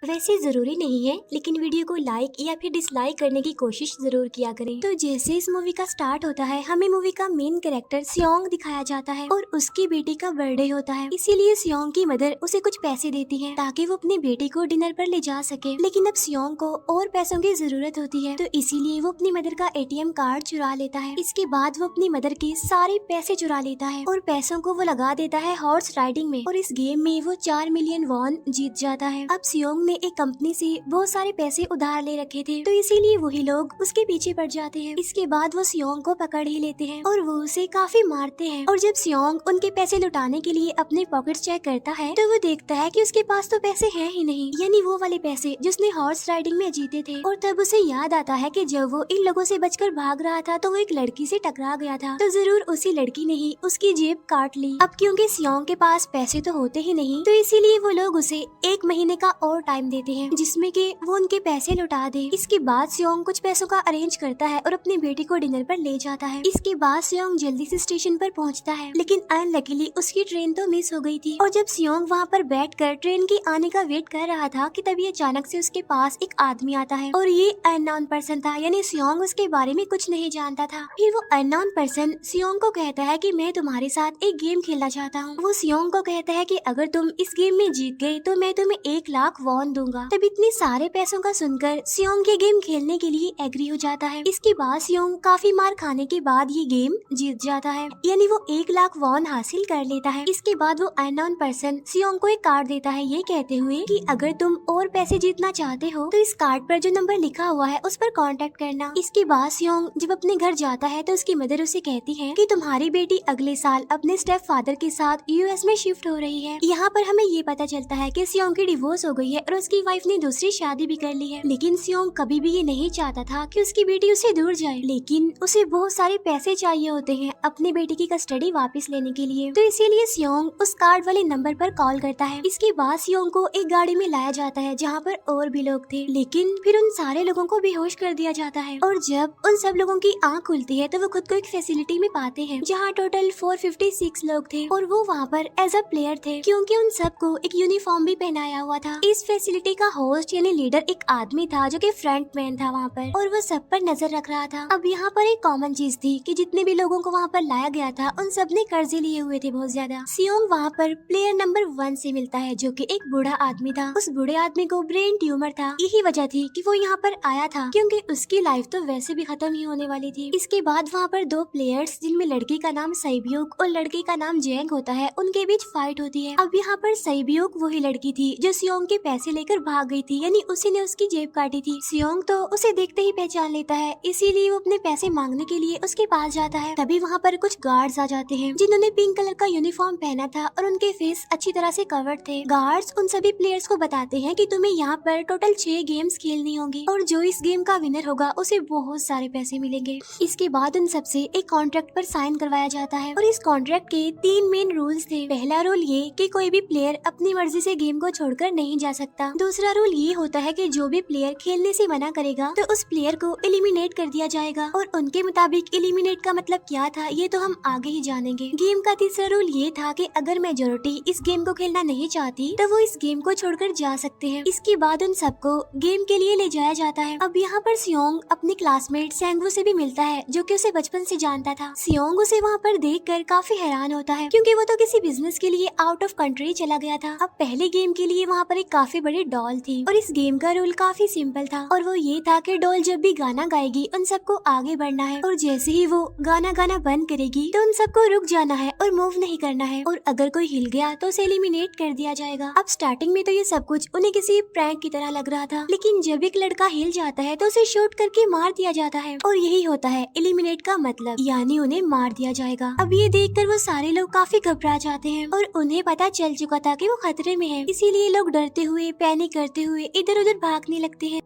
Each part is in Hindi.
वैसे जरूरी नहीं है, लेकिन वीडियो को लाइक या फिर डिसलाइक करने की कोशिश जरूर किया करें। तो जैसे इस मूवी का स्टार्ट होता है, हमें मूवी का मेन कैरेक्टर सियोंग दिखाया जाता है और उसकी बेटी का बर्थडे होता है। इसीलिए सियोंग की मदर उसे कुछ पैसे देती है ताकि वो अपनी बेटी को डिनर पर ले जा सके। लेकिन अब सियोंग को और पैसों की जरूरत होती है, तो इसीलिए वो अपनी मदर का एटीएम कार्ड चुरा लेता है। इसके बाद वो अपनी मदर के सारे पैसे चुरा लेता है और पैसों को वो लगा देता है हॉर्स राइडिंग में, और इस गेम में वो 4 मिलियन वॉन जीत जाता है। अब सियोंग ने एक कंपनी से बहुत सारे पैसे उधार ले रखे थे, तो इसीलिए वही लोग उसके पीछे पड़ जाते हैं। इसके बाद वो सियोंग को पकड़ ही लेते हैं और वो उसे काफी मारते हैं। और जब सियोंग उनके पैसे लुटाने के लिए अपने पॉकेट चेक करता है, तो वो देखता है कि उसके पास तो पैसे हैं ही नहीं, यानी वो वाले पैसे जिसने हॉर्स राइडिंग में जीते थे। और तब उसे याद आता है कि जब वो इन लोगों से बचकर भाग रहा था तो वो एक लड़की से टकरा गया था, तो जरूर उसी लड़की ने ही उसकी जेब काट ली। अब क्योंकि सियोंग के पास पैसे तो होते ही नहीं, तो इसीलिए वो लोग उसे 1 महीने का और टाइम देते हैं जिसमें कि वो उनके पैसे लौटा दे। इसके बाद सियोंग कुछ पैसों का अरेंज करता है और अपनी बेटी को डिनर पर ले जाता है। इसके बाद सियोंग जल्दी से स्टेशन पर पहुंचता है, लेकिन अनलकीली उसकी ट्रेन तो मिस हो गई थी। और जब सियोंग वहां पर बैठकर ट्रेन की आने का वेट कर रहा था कि तभी अचानक से उसके पास एक आदमी आता है, और ये अननोन पर्सन था, यानी सियोंग उसके बारे में कुछ नहीं जानता था। फिर वो अननोन पर्सन सियोंग को कहता है कि मैं तुम्हारे साथ एक गेम खेलना चाहता हूँ। वो सियोंग को कहता है कि अगर तुम इस गेम में जीत गए तो मैं तुम्हें 1 लाख वॉन दूंगा। तब इतने सारे पैसों का सुनकर सियोंग ये गेम खेलने के लिए एग्री हो जाता है। इसके बाद सियोंग काफी मार खाने के बाद ये गेम जीत जाता है, यानी वो 1 लाख वॉन हासिल कर लेता है। इसके बाद वो अननोन पर्सन सियोंग को एक कार्ड देता है, ये कहते हुए कि अगर तुम और पैसे जीतना चाहते हो तो इस कार्ड पर जो नंबर लिखा हुआ है उस पर कांटेक्ट करना। इसके बाद सियोंग जब अपने घर जाता है तो उसकी मदर उसे कहती है कि तुम्हारी बेटी अगले साल अपने स्टेप फादर के साथ यूएस में शिफ्ट हो रही है। यहाँ पर हमें ये पता चलता है कि सियोंग की डिवोर्स हो गई है और उसकी वाइफ ने दूसरी शादी भी कर ली है। लेकिन सियोंग कभी भी ये नहीं चाहता था कि उसकी बेटी उससे दूर जाए, लेकिन उसे बहुत सारे पैसे चाहिए होते हैं अपनी बेटी की कस्टडी वापस लेने के लिए, तो इसीलिए सियोंग उस कार्ड वाले नंबर पर कॉल करता है। इसके बाद सियोंग को एक गाड़ी में लाया जाता है जहाँ पर और भी लोग थे, लेकिन फिर उन सारे लोगों को बेहोश कर दिया जाता है। और जब उन सब लोगों की आँख खुलती है तो वो खुद को एक फैसिलिटी में पाते हैं जहाँ टोटल 456 लोग थे, और वो वहाँ पर एज अ प्लेयर थे क्योंकि उन सबको एक यूनिफॉर्म भी पहनाया हुआ था। इस फैसिलिटी का होस्ट यानी लीडर एक आदमी था जो कि फ्रंट मैन था वहाँ पर, और वो सब पर नजर रख रहा था। अब यहाँ पर एक कॉमन चीज थी कि जितने भी लोगों को वहाँ पर लाया गया था उन सब ने कर्जे लिए हुए थे बहुत ज्यादा। सियोंग वहाँ पर प्लेयर नंबर 1 से मिलता है जो कि एक बूढ़ा आदमी था। उस बूढ़े आदमी को ब्रेन ट्यूमर था, यही वजह थी कि वो यहाँ पर आया था क्योंकि उसकी लाइफ तो वैसे भी खत्म ही होने वाली थी। इसके बाद वहाँ पर 2 प्लेयर्स जिनमें लड़की का नाम सैब्यूक और लड़के का नाम जेंग होता है, उनके बीच फाइट होती है। अब यहाँ पर सैब्यूक वही लड़की थी जो सियोंग के पैसे लेकर भाग गई थी, यानी उसी ने उसकी जेब काटी थी। सियोंग तो उसे देखते ही पहचान लेता है, इसीलिए वो अपने पैसे मांगने के लिए उसके पास जाता है। तभी वहाँ पर कुछ गार्ड्स आ जाते हैं जिन्होंने पिंक कलर का यूनिफॉर्म पहना था और उनके फेस अच्छी तरह से कवर्ड थे। गार्ड्स उन सभी प्लेयर्स को बताते हैं कि तुम्हें यहाँ पर टोटल 6 गेम्स खेलनी होंगी और जो इस गेम का विनर होगा उसे बहुत सारे पैसे मिलेंगे। इसके बाद उन सबसे एक कॉन्ट्रैक्ट पर साइन करवाया जाता है, और इस कॉन्ट्रैक्ट के 3 मेन रूल्स थे। पहला रूल ये कि कोई भी प्लेयर अपनी मर्जी से गेम को छोड़कर नहीं जा सकता। दूसरा रूल ये होता है कि जो भी प्लेयर खेलने से मना करेगा तो उस प्लेयर को एलिमिनेट कर दिया जाएगा, और उनके मुताबिक एलिमिनेट का मतलब क्या था ये तो हम आगे ही जानेंगे। गेम का तीसरा रूल ये था कि अगर मेजोरिटी इस गेम को खेलना नहीं चाहती तो वो इस गेम को छोड़कर जा सकते हैं। इसके बाद उन सबको गेम के लिए ले जाया जाता है। अब यहाँ पर सियोंग अपने क्लासमेट सैंगवू से भी मिलता है जो कि उसे बचपन से जानता था। सियोंग उसे वहाँ पर देखकर काफी हैरान होता है क्योंकि वो तो किसी बिजनेस के लिए आउट ऑफ कंट्री चला गया था। अब पहले गेम के लिए वहाँ पर एक काफी बड़ी डॉल थी, और इस गेम का रूल काफी सिंपल था, और वो ये था कि डॉल जब भी गाना गाएगी उन सबको आगे बढ़ना है, और जैसे ही वो गाना गाना बंद करेगी तो उन सबको रुक जाना है और मूव नहीं करना है, और अगर कोई हिल गया तो उसे एलिमिनेट कर दिया जाएगा। अब स्टार्टिंग में तो ये सब कुछ उन्हें किसी प्रैंक की तरह लग रहा था, लेकिन जब एक लड़का हिल जाता है तो उसे शूट करके मार दिया जाता है, और यही होता है एलिमिनेट का मतलब, यानी उन्हें मार दिया जाएगा। अब ये देखकर वो सारे लोग काफी घबरा जाते हैं, और उन्हें पता चल चुका था कि वो खतरे में है, इसीलिए लोग डरते हुए पैनिक करते हुए इधर उधर भागने लगते हैं।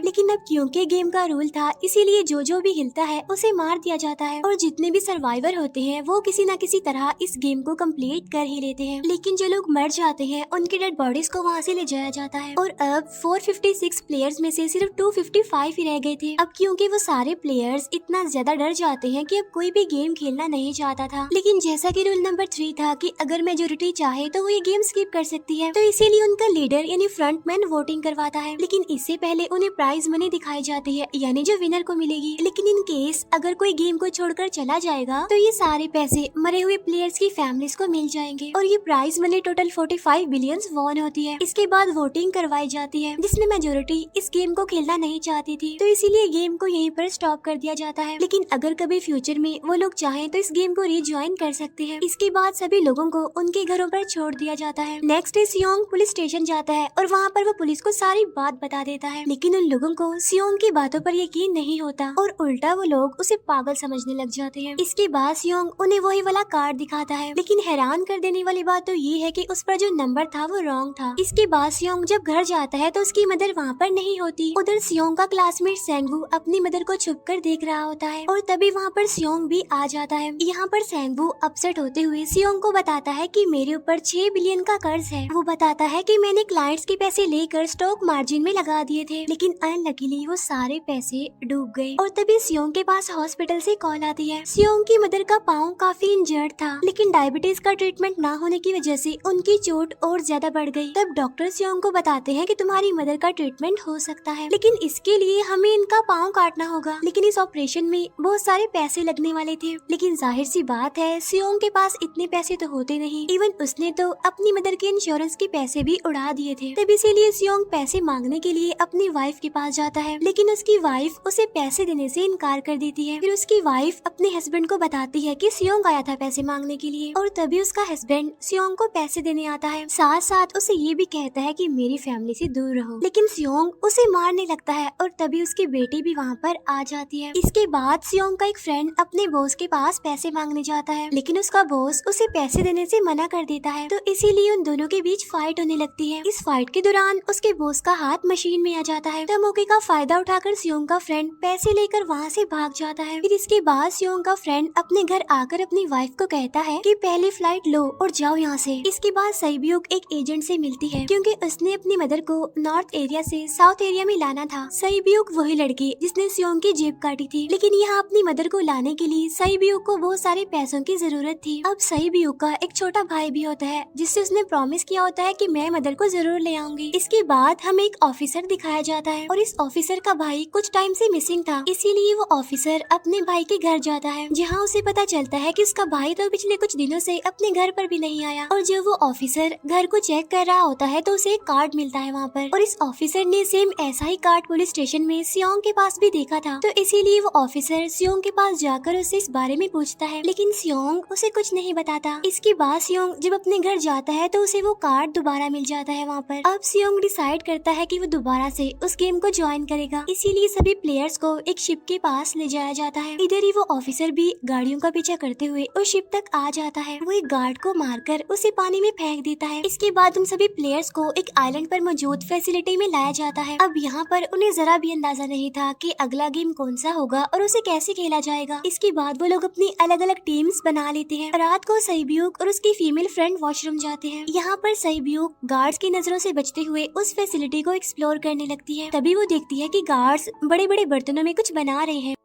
लेकिन अब क्योंकि गेम का रूल था इसीलिए जो भी हिलता है उसे मार दिया जाता है और जितने भी सर्वाइवर होते हैं वो किसी न किसी तरह इस गेम को कंप्लीट कर ही लेते हैं। लेकिन जो लोग मर जाते हैं उनकी डेड बॉडीज को वहाँ से ले जाया जाता है और अब 456 प्लेयर्स में से सिर्फ 255 ही रह गए थे। अब क्योंकि वो सारे प्लेयर्स इतना ज्यादा डर जाते हैं कि अब कोई भी गेम खेलना नहीं चाहता था। लेकिन जैसा कि रूल नंबर 3 था कि अगर मेजोरिटी चाहे तो वो ये गेम स्किप कर सकती है, तो इसीलिए उनका लीडर यानी फ्रंटमैन वोटिंग करवाता है। लेकिन इससे पहले उन्हें प्राइज मनी दिखाई जाती है यानी जो विनर को मिलेगी। लेकिन इन केस अगर कोई गेम को छोड़कर चला जाएगा तो ये सारे पैसे मरे हुए प्लेयर्स की फैमिलीज को मिल जाएंगे और ये prize money total 45 billion won होती है। इसके बाद वोटिंग करवाई जाती है जिसमें मेजोरिटी इस गेम को खेलना नहीं चाहती थी, तो इसीलिए गेम को यहीं पर स्टॉप कर दिया जाता है। लेकिन अगर कभी फ्यूचर में वो लोग चाहें तो इस गेम को रिज्वाइन कर सकते हैं। इसके बाद सभी लोगों को उनके घरों पर छोड़ दिया जाता है। नेक्स्ट डे सियोंग पुलिस स्टेशन जाता है और वहाँ पर वो पुलिस को सारी बात बता देता है। लेकिन उन लोगों को सियोंग की बातों पर यकीन नहीं होता और उल्टा वो लोग उसे पागल समझने लग जाते हैं। इसके बाद सियोंग उन्हें वही वाला कार्ड दिखाता है, लेकिन हैरान कर देने वाली बात तो ये है कि उस पर जो नंबर था वो रॉन्ग था। इसके बाद सियोंग जब घर जाता है तो उसकी मदर वहाँ पर नहीं होती। उधर सियोंग का क्लासमेट सेंगवू अपनी मदर को छुपकर देख रहा होता है और तभी वहाँ पर सियोंग भी आ जाता है। यहाँ पर सेंगवू अपसेट होते हुए सियोंग को बताता है कि मेरे ऊपर 6 बिलियन का कर्ज है। वो बताता है कि मैंने क्लाइंट्स के पैसे लेकर स्टॉक मार्जिन में लगा दिए थे, लेकिन अनलकीली वो सारे पैसे डूब गए। और तभी सियोंग के पास हॉस्पिटल से कॉल आती है। सियोंग की मदर का पाँव काफी इंजर्ड था, लेकिन डायबिटीज का ट्रीटमेंट ना होने की वजह से उनकी चोट और ज्यादा बढ़ गई। तब डॉक्टर सियोंग को बताते हैं कि तुम्हारी मदर का ट्रीटमेंट हो सकता है, लेकिन इसके लिए हमें इनका पाँव काटना होगा। लेकिन इस ऑपरेशन में बहुत सारे पैसे लगने वाले थे। लेकिन जाहिर सी बात है सियोंग के पास इतने पैसे तो होते नहीं। इवन उसने तो अपनी मदर के इंश्योरेंस के पैसे भी उड़ा दिए थे। तब इसीलिए सियोंग पैसे मांगने के लिए अपनी वाइफ के पास जाता है, लेकिन उसकी वाइफ उसे पैसे देने से इनकार कर देती है। फिर उसकी वाइफ अपने हस्बैंड को बताती है कि सियोंग आया था पैसे मांगने के लिए और तभी उसका हस्बैंड सियोंग को पैसे देने आता है। साथ साथ उसे ये भी कहता है कि मेरी फैमिली से दूर रहो। लेकिन सियोंग उसे मारने लगता है और तभी उसकी बेटी भी वहाँ पर आ जाती है। इसके बाद सियोंग का एक फ्रेंड अपने बॉस के पास पैसे मांगने जाता है, लेकिन उसका बॉस उसे पैसे देने से मना कर देता है, तो इसीलिए उन दोनों के बीच फाइट होने लगती है। इस फाइट के दौरान उसके बॉस का हाथ मशीन में आ जाता है, तो मौके का फायदा उठाकर सियोंग का फ्रेंड पैसे लेकर वहाँ से भाग जाता है। फिर इसके बाद सियोंग का फ्रेंड अपने घर आकर अपनी वाइफ को कहता है कि पहली फ्लाइट लो और जाओ यहाँ से। इसके बाद सईब्यूक एक एजेंट से मिलती है क्योंकि उसने अपनी मदर को नॉर्थ एरिया से साउथ एरिया में लाना था। सईब्यूक वही लड़की जिसने सियोंग की जेब काटी थी, लेकिन यहाँ अपनी मदर को लाने के लिए सईब्यूक को बहुत सारे पैसों की जरूरत थी। अब सईब्यूक का एक छोटा भाई भी होता है जिससे उसने प्रॉमिस किया होता है कि मैं मदर को जरूर ले आऊंगी। इसके बाद हमें एक ऑफिसर दिखाया जाता है और इस ऑफिसर का भाई कुछ टाइम से मिसिंग था, इसीलिए वो ऑफिसर अपने भाई के घर जाता है, जहाँ उसे पता चलता है कि उसका भाई तो पिछले कुछ दिनों से अपने घर पर भी नहीं आया। और जब वो ऑफिसर घर को चेक कर रहा होता है तो उसे एक कार्ड मिलता है वहाँ पर, और इस ऑफिसर ने सेम ऐसा ही कार्ड पुलिस स्टेशन में सियोंग के पास भी देखा था, तो इसीलिए वो ऑफिसर सियोंग के पास जाकर उससे इस बारे में पूछता है, लेकिन सियोंग उसे कुछ नहीं बताता। इसके बाद सियोंग जब अपने घर जाता है तो उसे वो कार्ड दोबारा मिल जाता है वहाँ पर। अब सियोंग डिसाइड करता है कि वो दोबारा से उस गेम को ज्वाइन करेगा, इसीलिए सभी प्लेयर्स को एक शिप के पास ले जाया जाता है। इधर ही वो ऑफिसर भी गाड़ियों का पीछा करते हुए उस शिप तक आ जाता है। वो एक गार्ड को मारकर उसे पानी में फेंक देता है। इसके बाद उन सभी प्लेयर्स को एक आइलैंड पर मौजूद फैसिलिटी में लाया जाता है। अब यहाँ पर उन्हें जरा भी अंदाजा नहीं था कि अगला गेम कौन सा होगा और उसे कैसे खेला जाएगा। इसके बाद वो लोग अपनी अलग अलग टीम्स बना लेते हैं। रात को सईब्यूक और उसकी फीमेल फ्रेंड वॉशरूम जाते हैं। यहाँ पर सईब्यूक गार्ड्स की नजरों से बचते हुए उस फैसिलिटी को एक्सप्लोर करने लगती है। तभी वो देखती है कि गार्ड्स बड़े बड़े बर्तनों में कुछ बना रहे हैं,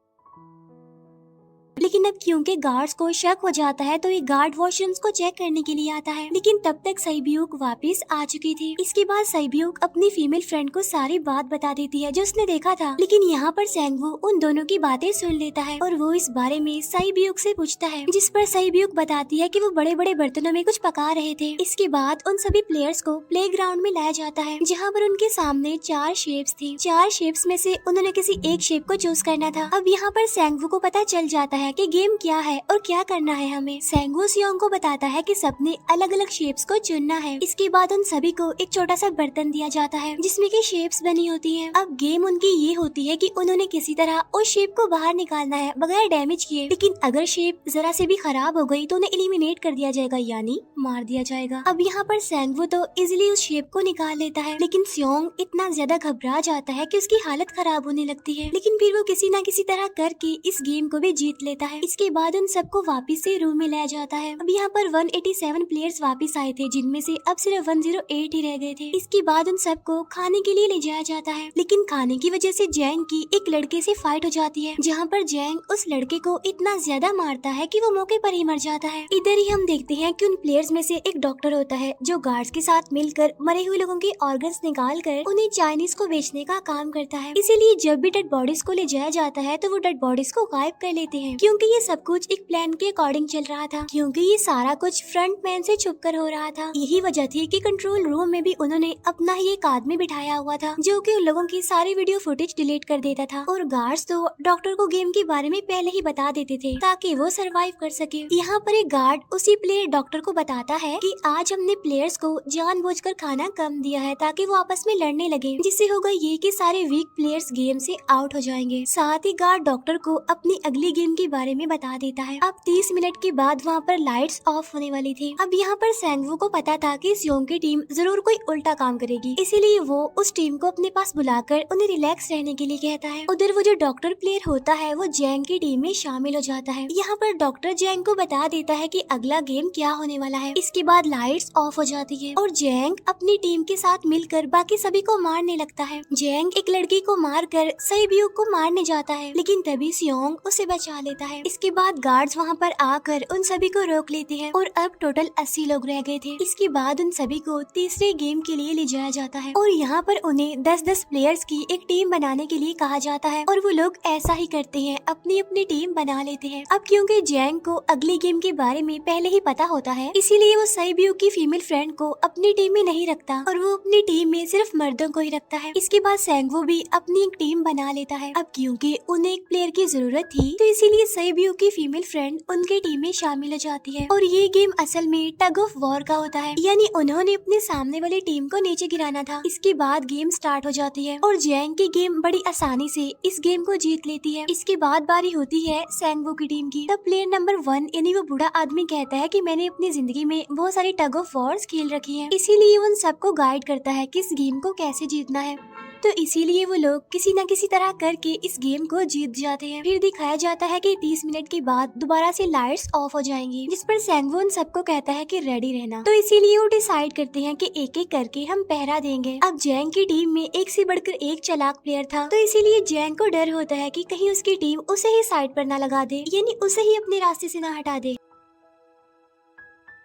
लेकिन अब क्योंकि गार्ड्स को शक हो जाता है तो ये गार्ड वॉशरूम्स को चेक करने के लिए आता है, लेकिन तब तक सईब्यूक वापस आ चुकी थी। इसके बाद सईब्यूक अपनी फीमेल फ्रेंड को सारी बात बता देती है जो उसने देखा था, लेकिन यहाँ पर सेंगवू उन दोनों की बातें सुन लेता है और वो इस बारे में सईब्यूक से पूछता है, जिस पर सईब्यूक बताती है कि वो बड़े बड़े बर्तनों में कुछ पका रहे थे। इसके बाद उन सभी प्लेयर्स को प्ले ग्राउंड में लाया जाता है, जहाँ पर उनके सामने 4 शेप्स थी। 4 शेप्स में से उन्होंने किसी एक शेप को चूज करना था। अब यहाँ पर सेंगवू को पता चल जाता है है कि गेम क्या है और क्या करना है हमें। सेंगवू सियोंग को बताता है कि सबने अलग अलग शेप्स को चुनना है। इसके बाद उन सभी को एक छोटा सा बर्तन दिया जाता है जिसमें की शेप्स बनी होती है। अब गेम उनकी ये होती है कि उन्होंने किसी तरह उस शेप को बाहर निकालना है बगैर डैमेज किए, लेकिन अगर शेप जरा से भी खराब हो गई तो उन्हें एलिमिनेट कर दिया जाएगा, यानी मार दिया जाएगा। अब यहाँ पर सेंगवू तो इजिली उस शेप को निकाल लेता है, लेकिन सियोंग इतना ज्यादा घबरा जाता है कि उसकी हालत खराब होने लगती है, लेकिन फिर वो किसी न किसी तरह करके इस गेम को भी जीत लेता है। इसके बाद उन सबको वापस से रूम में लाया जाता है। अब यहाँ पर 187 प्लेयर्स वापस आए थे, जिनमें से अब सिर्फ 108 ही रह गए थे। इसके बाद उन सबको खाने के लिए ले जाया जाता है, लेकिन खाने की वजह से जैंग की एक लड़के से फाइट हो जाती है, जहाँ पर जैंग उस लड़के को इतना ज्यादा मारता है कि वो मौके पर ही मर जाता है। इधर ही हम देखते हैं कि उन प्लेयर्स में से एक डॉक्टर होता है जो गार्ड्स के साथ मिलकर मरे हुए लोगों के ऑर्गन्स निकाल कर उन्हें चाइनीज को बेचने का काम करता है। इसीलिए जब भी डेड बॉडीज को ले जाया जाता है तो वो डेड बॉडीज को गायब कर लेते हैं, क्योंकि ये सब कुछ एक प्लान के अकॉर्डिंग चल रहा था, क्योंकि ये सारा कुछ फ्रंट मैन से छुप कर हो रहा था। यही वजह थी कि कंट्रोल रूम में भी उन्होंने अपना ही एक आदमी बिठाया हुआ था जो कि उन लोगों की सारी वीडियो फुटेज डिलीट कर देता था, और गार्ड्स तो डॉक्टर को गेम के बारे में पहले ही बता देते थे ताकि वो सरवाइव कर सके। यहाँ पर एक गार्ड उसी प्लेयर डॉक्टर को बताता है कि आज हमने प्लेयर्स को जानबूझकर खाना कम दिया है ताकि वो आपस में लड़ने लगे, जिससे होगा ये कि सारे वीक प्लेयर्स गेम से आउट हो जाएंगे। साथ ही गार्ड डॉक्टर को अपनी अगली गेम के बारे में बता देता है। अब 30 मिनट के बाद वहाँ पर लाइट्स ऑफ होने वाली थी। अब यहाँ पर सेंगवू को पता था कि सियोंग की टीम जरूर कोई उल्टा काम करेगी, इसीलिए वो उस टीम को अपने पास बुलाकर उन्हें रिलैक्स रहने के लिए कहता है। उधर वो जो डॉक्टर प्लेयर होता है वो जैंग की टीम में शामिल हो जाता है। यहाँ पर डॉक्टर जैंग को बता देता है कि अगला गेम क्या होने वाला है। इसके बाद लाइट्स ऑफ हो जाती है और जैंग अपनी टीम के साथ मिलकर बाकी सभी को मारने लगता है। जैंग एक लड़की को मारकर सईब्यू को मारने जाता है, लेकिन तभी सियोंग उसे बचा लेता है। इसके बाद गार्ड्स वहाँ पर आकर उन सभी को रोक लेते हैं और अब टोटल 80 लोग रह गए थे। इसके बाद उन सभी को तीसरे गेम के लिए ले जाया जाता है और यहाँ पर उन्हें 10-10 प्लेयर्स की एक टीम बनाने के लिए कहा जाता है, और वो लोग ऐसा ही करते हैं, अपनी अपनी टीम बना लेते हैं। अब क्योंकि जैंग को अगली गेम के बारे में पहले ही पता होता है, इसीलिए वो सईब्यू की फीमेल फ्रेंड को अपनी टीम में नहीं रखता और वो अपनी टीम में सिर्फ मर्दों को ही रखता है। इसके बाद सेंगवू भी अपनी एक टीम बना लेता है। अब क्योंकि उन्हें एक प्लेयर की जरूरत थी तो इसीलिए सईब्यू की फीमेल फ्रेंड उनके टीम में शामिल हो जाती है, और ये गेम असल में टग ऑफ वॉर का होता है, यानी उन्होंने अपने सामने वाली टीम को नीचे गिराना था। इसके बाद गेम स्टार्ट हो जाती है और जैंग की गेम बड़ी आसानी से इस गेम को जीत लेती है। इसके बाद बारी होती है सेंगवू की टीम की। तब प्लेयर नंबर 1 यानी वो बूढ़ा आदमी कहता है कि मैंने अपनी जिंदगी में बहुत सारी टग ऑफ वॉर्स खेल रखी हैं, इसीलिए उन सबको गाइड करता है कि इस गेम को कैसे जीतना है। तो इसीलिए वो लोग किसी न किसी तरह करके इस गेम को जीत जाते हैं। फिर दिखाया जाता है कि 30 मिनट के बाद दोबारा से लाइट्स ऑफ हो जाएंगी, जिस पर सेंगवू उन सबको कहता है कि रेडी रहना। तो इसीलिए वो डिसाइड करते हैं कि एक एक करके हम पहरा देंगे। अब जैंग की टीम में एक से बढ़कर एक चालाक प्लेयर था, तो इसीलिए जैंग को डर होता है कि कहीं उसकी टीम उसे ही साइड पर न लगा दे, यानी उसे ही अपने रास्ते से न हटा दे।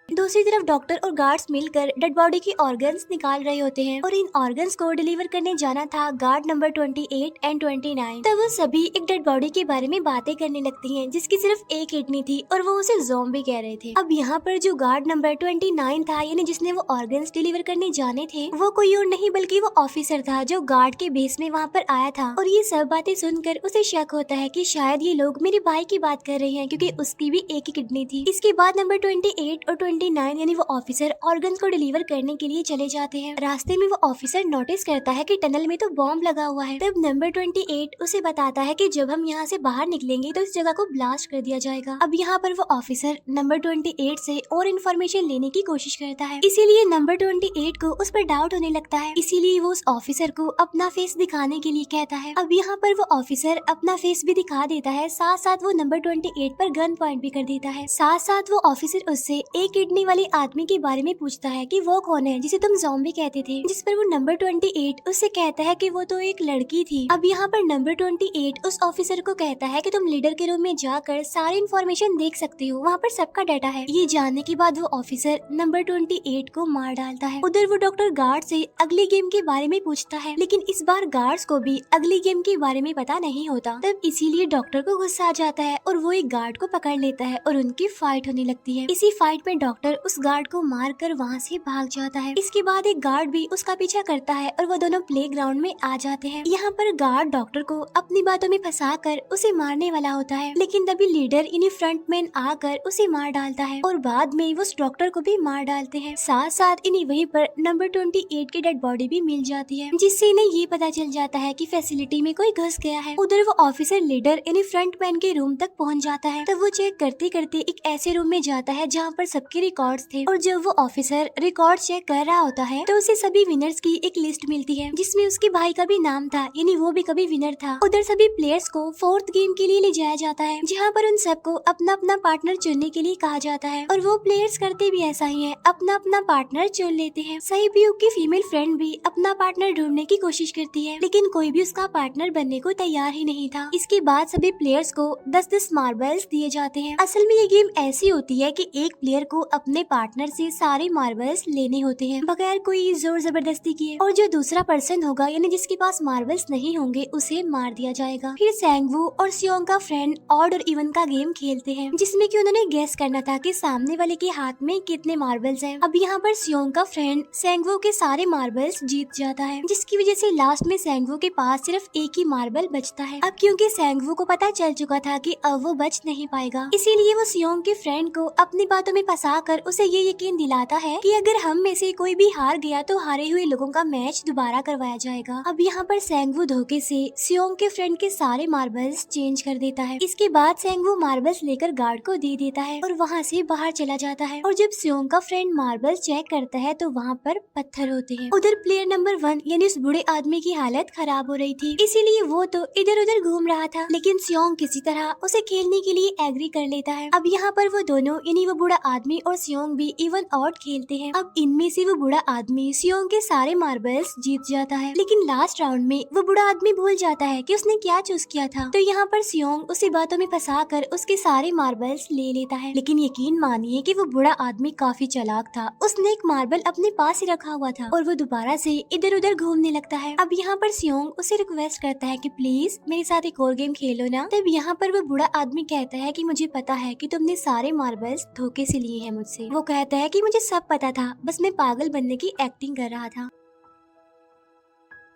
दूसरी तरफ डॉक्टर और गार्ड्स मिलकर डेड बॉडी की ऑर्गन्स निकाल रहे होते हैं और इन ऑर्गन्स को डिलीवर करने जाना था गार्ड नंबर 28 एंड 29। तब वो सभी एक डेड बॉडी के बारे में बातें करने लगती हैं जिसकी सिर्फ एक किडनी थी और वो उसे ज़ॉम्बी कह रहे थे। अब यहाँ पर जो गार्ड नंबर 29 था, यानी जिसने वो ऑर्गन्स डिलीवर करने जाने थे, वो कोई और नहीं बल्कि वो ऑफिसर था जो गार्ड के बेस में वहाँ पर आया था। और ये सब बातें सुनकर उसे शक होता है कि शायद ये लोग मेरे भाई की बात कर रहे हैं, क्योंकि उसकी भी एक ही किडनी थी। इसके बाद नंबर 28 और 29 यानी वो ऑफिसर ऑर्गन्स को डिलीवर करने के लिए चले जाते हैं। रास्ते में वो ऑफिसर नोटिस करता है कि टनल में तो बॉम्ब लगा हुआ है। तब नंबर 28 उसे बताता है कि जब हम यहाँ से बाहर निकलेंगे तो इस जगह को ब्लास्ट कर दिया जाएगा। अब यहाँ पर वो ऑफिसर नंबर 28 से और इन्फॉर्मेशन लेने की कोशिश करता है, इसीलिए नंबर 28 को उस पर डाउट होने लगता है, इसीलिए वो उस ऑफिसर को अपना फेस दिखाने के लिए कहता है। अब यहाँ पर वो ऑफिसर अपना फेस भी दिखा देता है, साथ साथ वो नंबर 28 पर गन पॉइंट भी कर देता है। साथ साथ वो ऑफिसर उससे एक किडनी वाले आदमी के बारे में पूछता है कि वो कौन है जिसे तुम ज़ॉम्बी कहते थे, जिस पर वो नंबर 28 उससे कहता है कि वो तो एक लड़की थी। अब यहाँ पर नंबर 28 उस ऑफिसर को कहता है कि तुम लीडर के रूम में जाकर सारी इन्फॉर्मेशन देख सकते हो, वहाँ पर सबका डाटा है। ये जानने के बाद वो ऑफिसर नंबर 28 को मार डालता है। उधर वो डॉक्टर गार्ड से अगली गेम के बारे में पूछता है, लेकिन इस बार गार्ड्स को भी अगली गेम के बारे में पता नहीं होता। तब इसीलिए डॉक्टर को गुस्सा आ जाता है और वो एक गार्ड को पकड़ लेता है और उनकी फाइट होने लगती है। इसी फाइट में डॉक्टर डॉक्टर उस गार्ड को मार कर वहाँ से भाग जाता है। इसके बाद एक गार्ड भी उसका पीछा करता है और वो दोनों प्लेग्राउंड में आ जाते हैं। यहाँ पर गार्ड डॉक्टर को अपनी बातों में फंसा कर उसे मारने वाला होता है, लेकिन तभी लीडर यानी फ्रंटमैन आकर उसे मार डालता है और बाद में वो उस डॉक्टर को भी मार डालते हैं। साथ साथ इन्हें वहीं पर नंबर 28 की डेड बॉडी भी मिल जाती है, जिससे इन्हें ये पता चल जाता है कि फैसिलिटी में कोई घुस गया है। उधर वो ऑफिसर लीडर यानी फ्रंटमैन के रूम तक पहुंच जाता है। तब वो चेक करते करते एक ऐसे रूम में जाता है जहाँ पर सबके रिकॉर्ड्स थे, और जब वो ऑफिसर रिकॉर्ड चेक कर रहा होता है तो उसे सभी विनर्स की एक लिस्ट मिलती है, जिसमें उसके भाई का भी नाम था, यानी वो भी कभी विनर था। उधर सभी प्लेयर्स को 4th गेम के लिए ले जाया जाता है, जहाँ पर उन सबको अपना अपना पार्टनर चुनने के लिए कहा जाता है, और वो प्लेयर्स करते भी ऐसा ही है, अपना अपना पार्टनर चुन लेते हैं। सहीब्यूक की फीमेल फ्रेंड भी अपना पार्टनर ढूंढने की कोशिश करती है, लेकिन कोई भी उसका पार्टनर बनने को तैयार ही नहीं था। इसके बाद सभी प्लेयर्स को 10-10 मार्बल्स दिए जाते हैं। असल में ये गेम ऐसी होती है कि एक प्लेयर को अपने पार्टनर से सारे मार्बल्स लेने होते हैं बगैर कोई जोर जबरदस्ती किए, और जो दूसरा पर्सन होगा यानी जिसके पास मार्बल्स नहीं होंगे उसे मार दिया जाएगा। फिर सैंगवू और सियोंग का फ्रेंड ऑड और इवन का गेम खेलते हैं, जिसमें कि उन्होंने गेस करना था कि सामने वाले के हाथ में कितने मार्बल्स हैं। अब यहाँ पर सियोंग का फ्रेंड सैंगवू के सारे मार्बल्स जीत जाता है, जिसकी वजह से लास्ट में सैंगवू के पास सिर्फ एक ही मार्बल बचता है। अब क्योंकि सैंगवू को पता चल चुका था कि अब वो बच नहीं पाएगा, इसीलिए वो सियोंग के फ्रेंड को अपनी बातों में फंसा कर उसे ये यकीन दिलाता है कि अगर हम में से कोई भी हार गया तो हारे हुए लोगों का मैच दोबारा करवाया जाएगा। अब यहाँ पर सैंगवू धोखे से सियोंग के फ्रेंड के सारे मार्बल्स चेंज कर देता है। इसके बाद सैंगवू मार्बल्स लेकर गार्ड को दे देता है और वहाँ से बाहर चला जाता है, और जब सियोंग का फ्रेंड मार्बल्स चेक करता है तो वहाँ पर पत्थर होते हैं। उधर प्लेयर नंबर 1 यानी उस बूढ़े आदमी की हालत खराब हो रही थी, इसीलिए वो तो इधर उधर घूम रहा था, लेकिन सियोंग किसी तरह उसे खेलने के लिए एग्री कर लेता है। अब यहाँ पर वो दोनों यानी वो बूढ़ा आदमी और सियोंग भी इवन आउट खेलते हैं। अब इनमें से वो बूढ़ा आदमी सियोंग के सारे मार्बल्स जीत जाता है, लेकिन लास्ट राउंड में वो बूढ़ा आदमी भूल जाता है कि उसने क्या चूज किया था। तो यहाँ पर सियोंग उसे बातों में फंसा कर उसके सारे मार्बल्स ले लेता है, लेकिन यकीन मानिए कि वो बूढ़ा आदमी काफी चालाक था। उसने एक मार्बल अपने पास ही रखा हुआ था और वो दोबारा से इधर उधर घूमने लगता है। अब यहाँ पर सियोंग उसे रिक्वेस्ट करता है कि प्लीज मेरे साथ एक और गेम खेलो ना। तब यहाँ पर वो बूढ़ा आदमी कहता है कि मुझे पता है कि तुमने सारे मार्बल्स धोखे से लिए हैं मुझसे। वो कहता है कि मुझे सब पता था, बस मैं पागल बनने की एक्टिंग कर रहा था।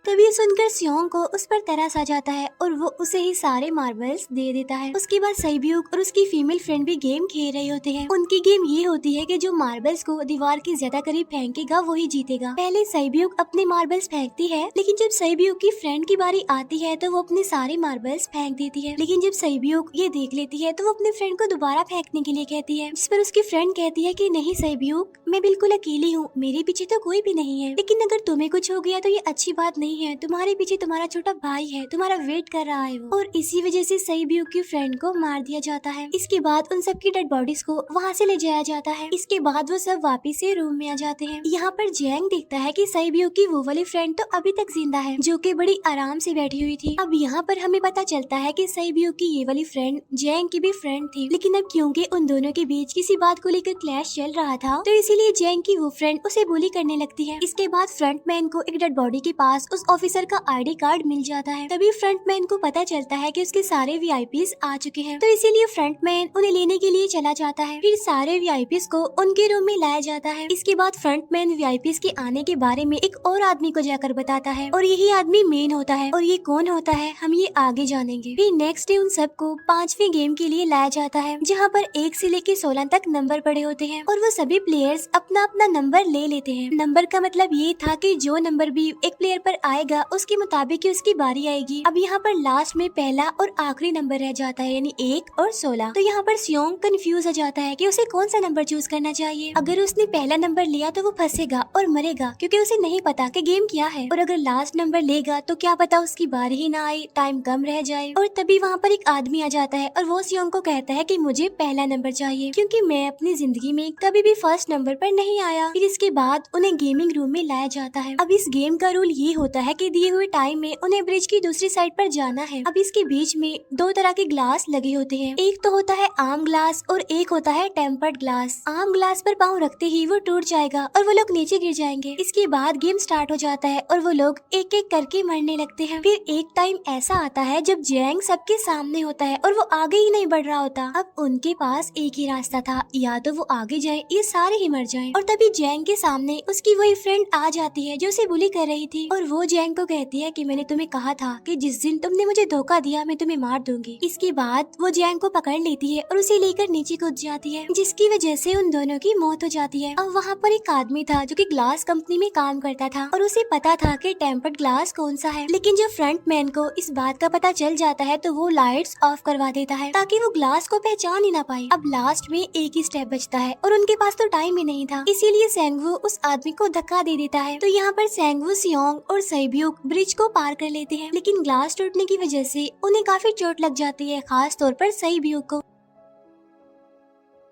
तभी सुनकर सियोंग को उस पर तरस आ जाता है और वो उसे ही सारे मार्बल्स दे देता है। उसके बाद सहीब्यूक और उसकी फीमेल फ्रेंड भी गेम खेल रहे होते हैं। उनकी गेम ये होती है कि जो मार्बल्स को दीवार के ज्यादा करीब फेंकेगा वही जीतेगा। पहले सहीब्यूक अपने मार्बल्स फेंकती है, लेकिन जब सहीब्यूक की फ्रेंड की बारी आती है तो वो अपने सारे मार्बल्स फेंक देती है। लेकिन जब सहीब्यूक ये देख लेती है तो वो अपने फ्रेंड को दोबारा फेंकने के लिए कहती है, जिस पर उसकी फ्रेंड कहती है कि नहीं सहीब्यूक, मैं बिल्कुल अकेली हूँ, मेरे पीछे तो कोई भी नहीं है, लेकिन अगर तुम्हें कुछ हो गया तो ये अच्छी बात नहीं है, तुम्हारे पीछे तुम्हारा छोटा भाई है, तुम्हारा वेट कर रहा है वो। और इसी वजह से सहीब्यूक की फ्रेंड को मार दिया जाता है। इसके बाद उन सबकी डेड बॉडीज को वहाँ से ले जाया जाता है। इसके बाद वो सब वापिस से रूम में आ जाते हैं। यहाँ पर जैंग देखता है कि सहीब्यूक की वो वाली फ्रेंड तो अभी तक जिंदा है, जो कि बड़ी आराम से बैठी हुई थी। अब यहाँ पर हमें पता चलता है कि सहीब्यूक की ये वाली फ्रेंड जैंग की भी फ्रेंड थी, लेकिन अब क्योंकि उन दोनों के बीच किसी बात को लेकर क्लैश चल रहा था तो इसीलिए जैंग की वो फ्रेंड उसे बुली करने लगती है। इसके बाद फ्रंटमैन को एक डेड बॉडी के पास उस ऑफिसर का आईडी कार्ड मिल जाता है। तभी फ्रंटमैन को पता चलता है कि उसके सारे वीआईपीज आ चुके हैं, तो इसीलिए फ्रंटमैन उन्हें लेने के लिए चला जाता है। फिर सारे वीआईपीज को उनके रूम में लाया जाता है। इसके बाद फ्रंटमैन वीआईपीज के आने के बारे में एक और आदमी को जाकर बताता है, और यही आदमी मेन होता है। और ये कौन होता है हम ये आगे जानेंगे। फिर नेक्स्ट डे उन सबको 5वें गेम के लिए लाया जाता है, जहाँ पर 1 से लेकर 16 तक नंबर पड़े होते हैं, और वो सभी प्लेयर्स अपना अपना नंबर ले लेते हैं। नंबर का मतलब ये था कि जो नंबर भी एक प्लेयर पर आएगा उसके मुताबिक उसकी बारी आएगी। अब यहाँ पर लास्ट में पहला और आखिरी नंबर रह जाता है, यानी 1 और 16। तो यहाँ पर सियोंग कंफ्यूज हो जाता है कि उसे कौन सा नंबर चूज करना चाहिए। अगर उसने पहला नंबर लिया तो वो फंसेगा और मरेगा, क्योंकि उसे नहीं पता कि गेम क्या है। और अगर लास्ट नंबर लेगा तो क्या पता उसकी बारी ही ना आए, टाइम कम रह जाए। और तभी वहाँ पर एक आदमी आ जाता है और वो सियोंग को कहता है कि मुझे पहला नंबर चाहिए, क्योंकि मैं अपनी जिंदगी में कभी भी फर्स्ट नंबर पर नहीं आया। फिर इसके बाद उन्हें गेमिंग रूम में लाया जाता है। अब इस गेम का रूल ये होता है कि दिए हुए टाइम में उन्हें ब्रिज की दूसरी साइड पर जाना है। अब इसके बीच में दो तरह के ग्लास लगे होते हैं, एक तो होता है आम ग्लास और एक होता है टेम्पर्ड ग्लास। आम ग्लास पर पाँव रखते ही वो टूट जाएगा और वो लोग नीचे गिर जाएंगे। इसके बाद गेम स्टार्ट हो जाता है और वो लोग एक एक करके मरने लगते हैं। फिर एक टाइम ऐसा आता है जब जैंग सबके सामने होता है और वो आगे ही नहीं बढ़ रहा होता। अब उनके पास एक ही रास्ता था, या तो वो आगे जाए या सारे ही मर जाएं। और तभी जैंग के सामने उसकी वही फ्रेंड आ जाती है जो उसे बुली कर रही थी, और वो जैंग को कहती है कि मैंने तुम्हें कहा था कि जिस दिन तुमने मुझे धोखा दिया मैं तुम्हें मार दूंगी। इसके बाद वो जैंग को पकड़ लेती है और उसे लेकर नीचे कूद जाती है, जिसकी वजह से उन दोनों की मौत हो जाती है। अब वहाँ पर एक आदमी था जो कि ग्लास कंपनी में काम करता था और उसे पता था कि टेम्पर्ड ग्लास कौन सा है, लेकिन जब फ्रंट मैन को इस बात का पता चल जाता है तो वो लाइट्स ऑफ करवा देता है ताकि वो ग्लास को पहचान ही ना पाए। अब लास्ट में एक ही स्टेप बचता है और उनके पास तो टाइम ही नहीं था, इसीलिए सेंगवू उस आदमी को धक्का दे देता है। तो यहाँ पर सेंगवू, सियोंग और सैब्यूक ब्रिज को पार कर लेते हैं, लेकिन ग्लास टूटने की वजह से उन्हें काफी चोट लग जाती है, खास तौर पर सैब्यूक को।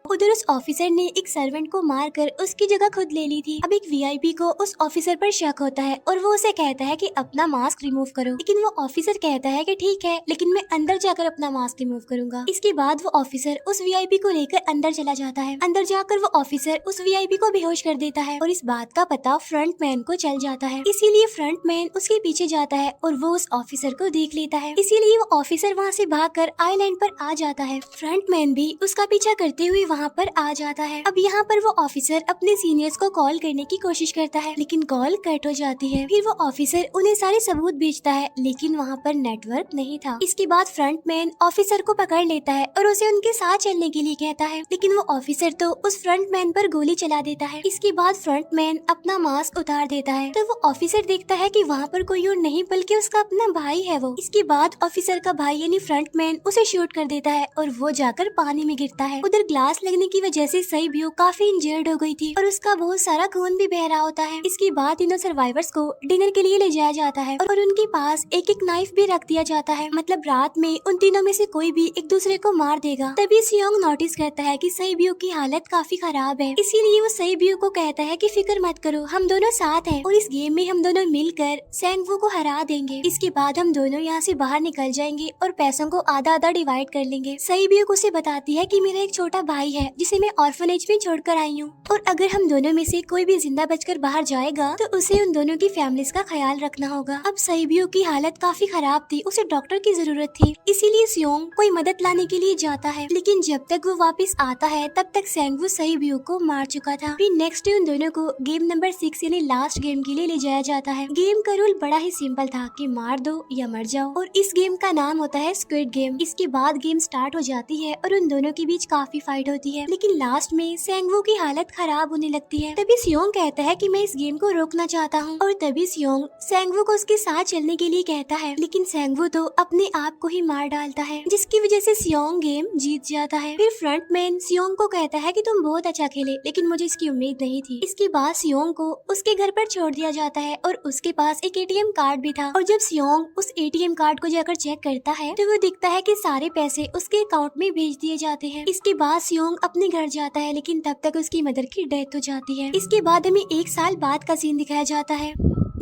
उधर उस ऑफिसर ने एक सर्वेंट को मारकर उसकी जगह खुद ले ली थी। अब एक वीआईपी को उस ऑफिसर पर शक होता है और वो उसे कहता है कि अपना मास्क रिमूव करो, लेकिन वो ऑफिसर कहता है कि ठीक है, लेकिन मैं अंदर जाकर अपना मास्क रिमूव करूंगा। इसके बाद वो ऑफिसर उस वीआईपी को लेकर अंदर चला जाता है। अंदर जाकर वो ऑफिसर उस वीआईपी को बेहोश कर देता है और इस बात का पता फ्रंट मैन को चल जाता है, इसीलिए फ्रंट मैन उसके पीछे जाता है और वो उस ऑफिसर को देख लेता है, इसीलिए वो ऑफिसर वहाँ से भागकर आइलैंड पर आ जाता है। फ्रंट मैन भी उसका पीछा करते हुए वहाँ पर आ जाता है। अब यहाँ पर वो ऑफिसर अपने सीनियर्स को कॉल करने की कोशिश करता है, लेकिन कॉल कट हो जाती है। फिर वो ऑफिसर उन्हें सारे सबूत भेजता है, लेकिन वहाँ पर नेटवर्क नहीं था। इसके बाद फ्रंट मैन ऑफिसर को पकड़ लेता है और उसे उनके साथ चलने के लिए कहता है, लेकिन वो ऑफिसर तो उस फ्रंट मैन पर गोली चला देता है। इसके बाद फ्रंट मैन अपना मास्क उतार देता है, तो वो ऑफिसर देखता है कि वहाँ पर कोई और नहीं बल्कि उसका अपना भाई है वो। इसके बाद ऑफिसर का भाई यानी फ्रंट मैन उसे शूट कर देता है और वो जाकर पानी में गिरता है। उधर ग्लास लगने की वजह से सैब्यूक काफी इंजर्ड हो गई थी और उसका बहुत सारा खून भी बह रहा होता है। इसके बाद तीनों सर्वाइवर्स को डिनर के लिए ले जाया जाता है और उनके पास एक एक नाइफ भी रख दिया जाता है, मतलब रात में उन तीनों में से कोई भी एक दूसरे को मार देगा। तभी सियोंग नोटिस करता है कि सैब्यूक की हालत काफी खराब है, इसीलिए वो सैब्यूक को कहता है कि फिक्र मत करो, हम दोनों साथ हैं और इस गेम में हम दोनों मिलकर सेंगवू को हरा देंगे। इसके बाद हम दोनों यहाँ से बाहर निकल जाएंगे और पैसों को आधा आधा डिवाइड कर लेंगे। सैब्यूक उसे बताती है कि मेरा एक छोटा भाई है जिसे मैं ऑर्फनेज में छोड़कर आई हूँ, और अगर हम दोनों में से कोई भी जिंदा बचकर बाहर जाएगा तो उसे उन दोनों की फैमिलीज का ख्याल रखना होगा। अब सैब्यूक की हालत काफी खराब थी, उसे डॉक्टर की जरूरत थी, इसीलिए सियोंग कोई मदद लाने के लिए जाता है, लेकिन जब तक वो वापस आता है तब तक सेंगवू सैब्यूक को मार चुका था। फिर नेक्स्ट डे उन दोनों को गेम नंबर 6 यानी लास्ट गेम के लिए ले जाया जाता है। गेम का रूल बड़ा ही सिंपल था कि मार दो या मर जाओ, और इस गेम का नाम होता है स्क्विड गेम। इसके बाद गेम स्टार्ट हो जाती है और उन दोनों के बीच काफी फाइट होती है, लेकिन लास्ट में सेंगवू की हालत खराब होने लगती है। तभी सियोंग कहता है कि मैं इस गेम को रोकना चाहता हूँ, और तभी सियोंग सेंगवू को उसके साथ चलने के लिए कहता है, लेकिन सेंगवू तो अपने आप को ही मार डालता है, जिसकी वजह से सियोंग गेम जीत जाता है। फिर फ्रंट मैन सियोंग को कहता है कि तुम बहुत अच्छा खेले, लेकिन मुझे इसकी उम्मीद नहीं थी। इसके बाद सियोंग को उसके घर पर छोड़ दिया जाता है और उसके पास एक एटीएम कार्ड भी था, और जब सियोंग उस एटीएम कार्ड को जाकर चेक करता है तो वो दिखता है कि सारे पैसे उसके अकाउंट में भेज दिए जाते हैं। इसके बाद सियोंग अपने घर जाता है, लेकिन तब तक उसकी मदर की डेथ हो जाती है। इसके बाद हमें 1 साल बाद का सीन दिखाया जाता है,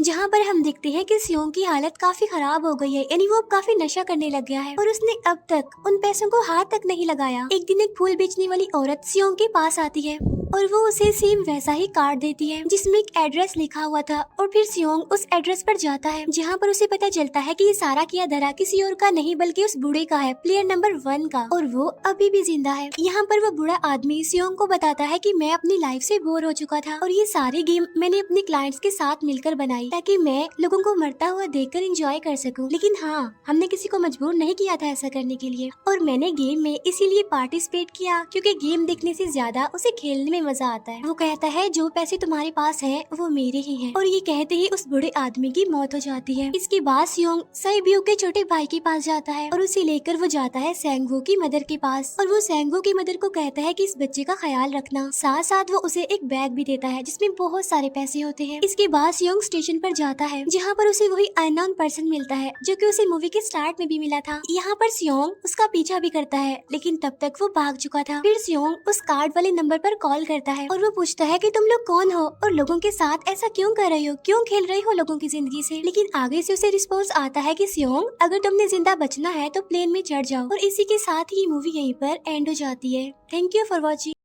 जहाँ पर हम देखते हैं कि सियोंग की हालत काफी खराब हो गई है, यानी वो अब काफी नशा करने लग गया है और उसने अब तक उन पैसों को हाथ तक नहीं लगाया। एक दिन एक फूल बेचने वाली औरत सियोंग के पास आती है और वो उसे सेम वैसा ही कार्ड देती है जिसमें एक एड्रेस लिखा हुआ था, और फिर सियोंग उस एड्रेस पर जाता है, जहाँ पर उसे पता चलता है कि ये सारा किया धरा किसी और का नहीं बल्कि उस बूढ़े का है, प्लेयर नंबर 1 का, और वो अभी भी जिंदा है। यहाँ पर वो बूढ़ा आदमी सियोंग को बताता है कि मैं अपनी लाइफ से बोर हो चुका था और ये सारी गेम मैंने अपने क्लाइंट्स के साथ मिलकर बनाई ताकि मैं लोगों को मरता हुआ देखकर एंजॉय कर सकूं, लेकिन हाँ, हमने किसी को मजबूर नहीं किया था ऐसा करने के लिए, और मैंने गेम में इसीलिए पार्टिसिपेट किया क्योंकि गेम देखने से ज्यादा उसे खेलने में मजा आता है। वो कहता है जो पैसे तुम्हारे पास हैं वो मेरे ही हैं, और ये कहते ही उस बूढ़े आदमी की मौत हो जाती है। इसके बाद सियोंग सैब्यूक के छोटे भाई के पास जाता है और उसे लेकर वो जाता है सेंगवू की मदर के पास, और वो सेंगवू की मदर को कहता है कि इस बच्चे का ख्याल रखना, साथ साथ वो उसे एक बैग भी देता है जिसमें बहुत सारे पैसे होते हैं। इसके बाद सियोंग स्टेशन पर जाता है, जहाँ पर उसे वही अननोन पर्सन मिलता है जो कि उसे मूवी के स्टार्ट में भी मिला था। यहाँ पर सियोंग उसका पीछा भी करता है, लेकिन तब तक वो भाग चुका था। फिर सियोंग उस कार्ड वाले नंबर पर कॉल करता है और वो पूछता है कि तुम लोग कौन हो और लोगों के साथ ऐसा क्यों कर रहे हो, क्यों खेल रहे हो लोगों की जिंदगी से। लेकिन आगे से उसे रिस्पॉन्स आता है कि सियोंग, अगर तुमने जिंदा बचना है तो प्लेन में चढ़ जाओ। और इसी के साथ ही मूवी यहीं पर एंड हो जाती है। Thank you for watching.